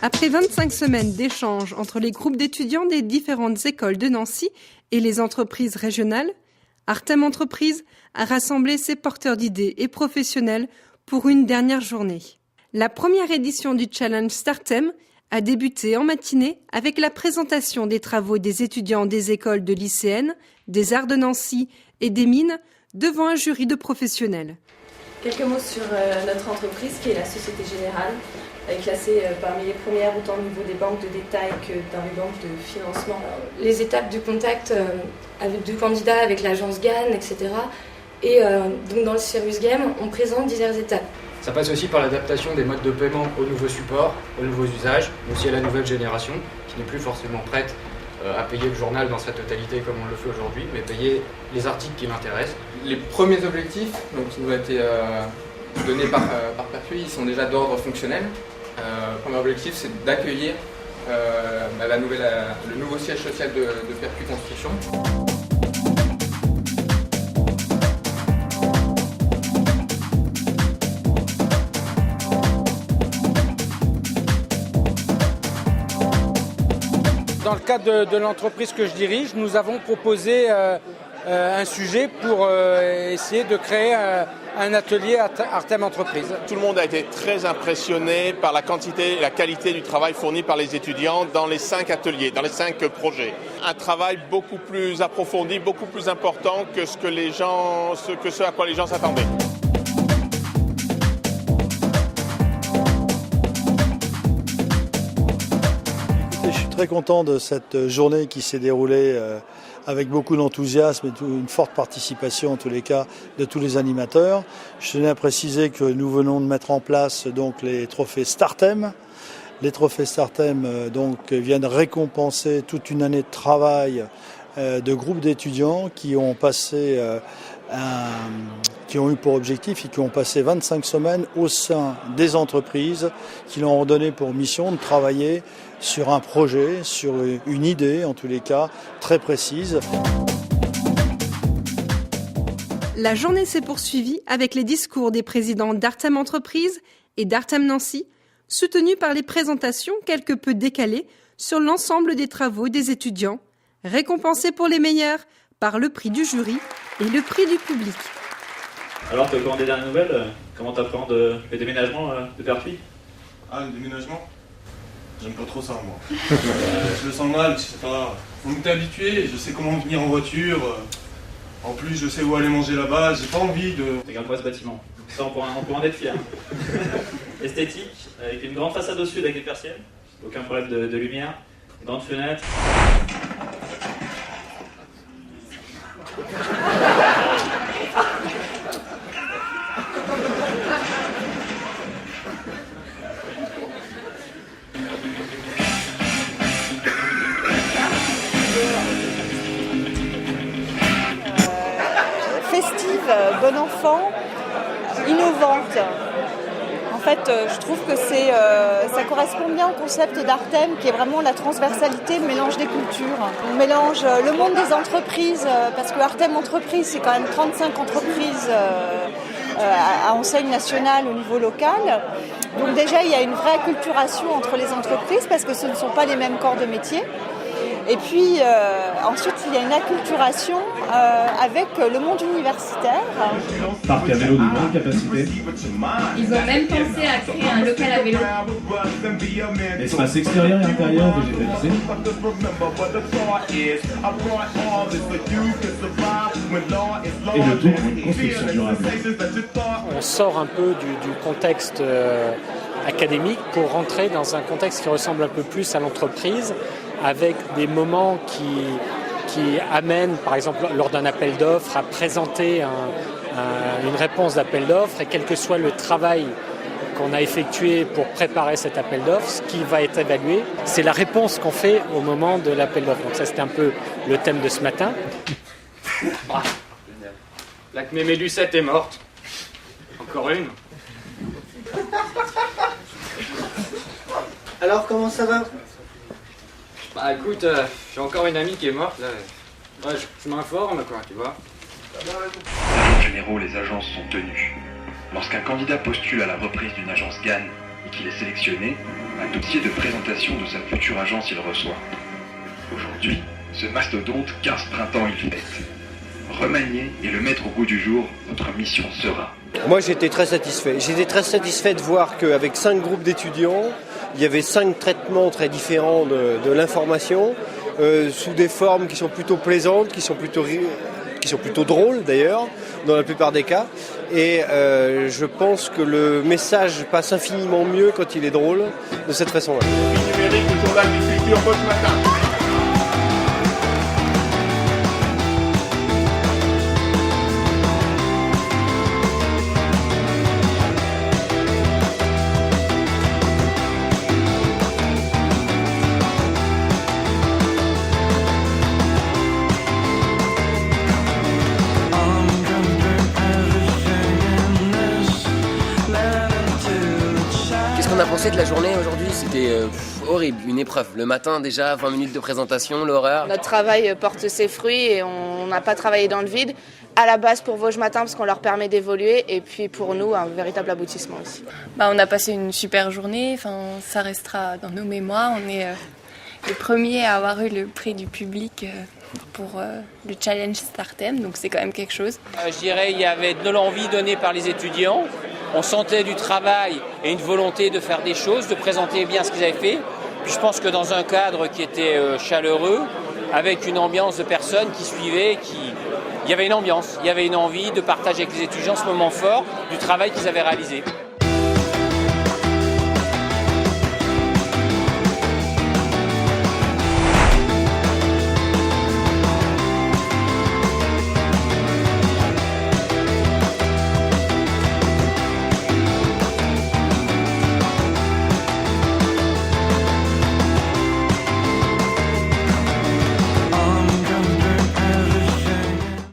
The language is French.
Après 25 semaines d'échanges entre les groupes d'étudiants des différentes écoles de Nancy et les entreprises régionales, Artem Entreprises a rassemblé ses porteurs d'idées et professionnels pour une dernière journée. La première édition du Challenge Startem a débuté en matinée avec la présentation des travaux des étudiants des écoles de lycéennes, des Arts de Nancy et des Mines devant un jury de professionnels. Quelques mots sur notre entreprise qui est la Société Générale, classée parmi les premières autant au niveau des banques de détail que dans les banques de financement. Les étapes du contact du candidat avec l'agence GAN, etc. Et donc dans le Serious Game, on présente diverses étapes. Ça passe aussi par l'adaptation des modes de paiement aux nouveaux supports, aux nouveaux usages, mais aussi à la nouvelle génération qui n'est plus forcément prête à payer le journal dans sa totalité comme on le fait aujourd'hui, mais payer les articles qui l'intéressent. Les premiers objectifs qui nous ont été donnés par Perpuis, ils sont déjà d'ordre fonctionnel. Le premier objectif, c'est d'accueillir le nouveau siège social de Perpuis Construction. Dans le cadre de l'entreprise que je dirige, nous avons proposé un sujet pour essayer de créer un atelier Artem Entreprises. Tout le monde a été très impressionné par la quantité et la qualité du travail fourni par les étudiants dans les 5 ateliers, dans les 5 projets. Un travail beaucoup plus approfondi, beaucoup plus important que ce à quoi les gens s'attendaient. Je suis très content de cette journée qui s'est déroulée avec beaucoup d'enthousiasme et une forte participation en tous les cas de tous les animateurs. Je tenais à préciser que nous venons de mettre en place donc les trophées Startem. Les trophées Startem viennent récompenser toute une année de travail de groupes d'étudiants qui ont eu pour objectif et qui ont passé 25 semaines au sein des entreprises qui leur ont donné pour mission de travailler sur un projet, sur une idée en tous les cas très précise. La journée s'est poursuivie avec les discours des présidents d'Artem Entreprises et d'Artem Nancy, soutenus par les présentations quelque peu décalées sur l'ensemble des travaux des étudiants, récompensés pour les meilleurs par le prix du jury et le prix du public. Alors, tu as commandé des dernières nouvelles, comment tu appréhendes le déménagement de Perpuis ? Ah, le déménagement ? J'aime pas trop ça, moi. Je le sens mal, je sais pas. Faut m'être habitué, je sais comment venir en voiture. En plus, je sais où aller manger là-bas, j'ai pas envie de... Regarde moi ce bâtiment. Ça, on pourra en être fier. Esthétique, avec une grande façade au sud avec des persiennes. Aucun problème de lumière. Une grande fenêtre. Festive, bon enfant, innovante. En fait, je trouve que ça correspond bien au concept d'Artem qui est vraiment la transversalité, le mélange des cultures. On mélange le monde des entreprises, parce que Artem Entreprises, c'est quand même 35 entreprises à enseigne nationale au niveau local. Donc déjà, il y a une vraie acculturation entre les entreprises parce que ce ne sont pas les mêmes corps de métier. Et puis ensuite, il y a une acculturation avec le monde universitaire. Parc à vélo de grande capacité. Ils ont même pensé à créer un local à vélo. Espace extérieur et intérieur végétalisé. Et le tout pour une construction durable. On sort un peu du contexte académique pour rentrer dans un contexte qui ressemble un peu plus à l'entreprise, avec des moments qui amènent, par exemple lors d'un appel d'offres, à présenter une réponse d'appel d'offres, et quel que soit le travail qu'on a effectué pour préparer cet appel d'offres, ce qui va être évalué, c'est la réponse qu'on fait au moment de l'appel d'offres. Donc ça, c'était un peu le thème de ce matin. L'acné Mélusette est morte. Encore une. Alors, comment ça va ? Bah écoute, j'ai encore une amie qui est morte là. Ouais, je m'informe quoi, tu vois. En généraux, les agences sont tenues. Lorsqu'un candidat postule à la reprise d'une agence GAN, et qu'il ait sélectionné un dossier de présentation de sa future agence il reçoit. Aujourd'hui, ce mastodonte 15 printemps il fête. Remanier et le mettre au goût du jour, notre mission sera. Moi j'étais très satisfait. J'étais très satisfait de voir qu'avec 5 groupes d'étudiants, il y avait 5 traitements très différents de l'information, sous des formes qui sont plutôt plaisantes, qui sont plutôt drôles d'ailleurs, dans la plupart des cas. Et je pense que le message passe infiniment mieux quand il est drôle, de cette façon-là. Numérique, le journal du futur, bon matin. On a pensé de la journée aujourd'hui, c'était horrible, une épreuve. Le matin déjà, 20 minutes de présentation, l'horreur. Notre travail porte ses fruits et on n'a pas travaillé dans le vide. À la base pour Vosges Matin parce qu'on leur permet d'évoluer et puis pour nous un véritable aboutissement aussi. On a passé une super journée, ça restera dans nos mémoires. On est les premiers à avoir eu le prix du public pour le challenge Startem, donc c'est quand même quelque chose. Je dirais qu'il y avait de l'envie donnée par les étudiants. On sentait du travail et une volonté de faire des choses, de présenter bien ce qu'ils avaient fait. Puis je pense que dans un cadre qui était chaleureux, avec une ambiance de personnes qui suivaient, il y avait une ambiance, il y avait une envie de partager avec les étudiants ce moment fort du travail qu'ils avaient réalisé.